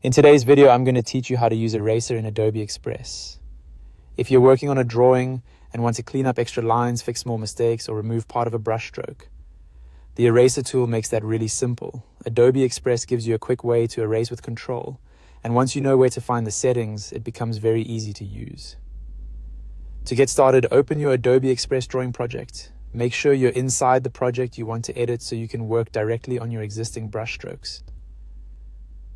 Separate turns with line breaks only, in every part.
In today's video, I'm going to teach you how to use Eraser in Adobe Express. If you're working on a drawing and want to clean up extra lines, fix small mistakes, or remove part of a brushstroke, the Eraser tool makes that really simple. Adobe Express gives you a quick way to erase with control, and once you know where to find the settings, it becomes very easy to use. To get started, open your Adobe Express drawing project. Make sure you're inside the project you want to edit so you can work directly on your existing brushstrokes.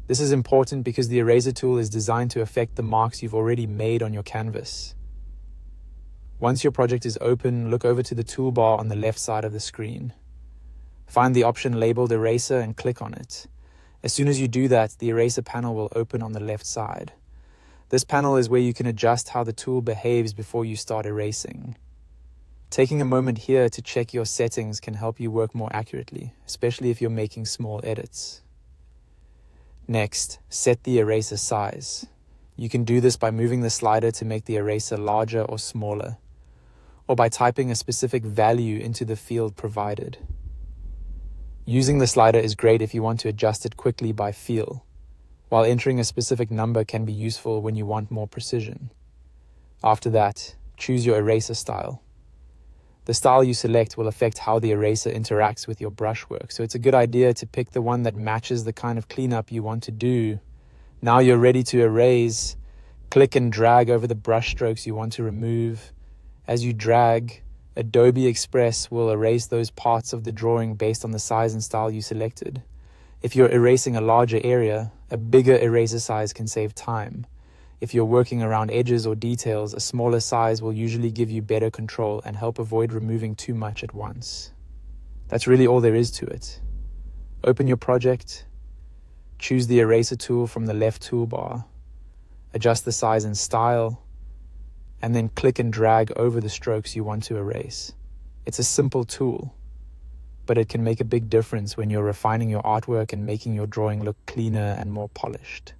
This is important because the Eraser tool is designed to affect the marks you've already made on your canvas. Once your project is open, look over to the toolbar on the left side of the screen. Find the option labeled Eraser and click on it. As soon as you do that, the Eraser panel will open on the left side. This panel is where you can adjust how the tool behaves before you start erasing. Taking a moment here to check your settings can help you work more accurately, especially if you're making small edits. Next, set the eraser size. You can do this by moving the slider to make the eraser larger or smaller, or by typing a specific value into the field provided. Using the slider is great if you want to adjust it quickly by feel, while entering a specific number can be useful when you want more precision. After that, choose your eraser style. The style you select will affect how the eraser interacts with your brushwork, so it's a good idea to pick the one that matches the kind of cleanup you want to do. Now you're ready to erase. Click and drag over the brushstrokes you want to remove. As you drag, Adobe Express will erase those parts of the drawing based on the size and style you selected. If you're erasing a larger area, a bigger eraser size can save time. If you're working around edges or details, a smaller size will usually give you better control and help avoid removing too much at once. That's really all there is to it. Open your project, choose the Eraser tool from the left toolbar, adjust the size and style, and then click and drag over the strokes you want to erase. It's a simple tool, but it can make a big difference when you're refining your artwork and making your drawing look cleaner and more polished.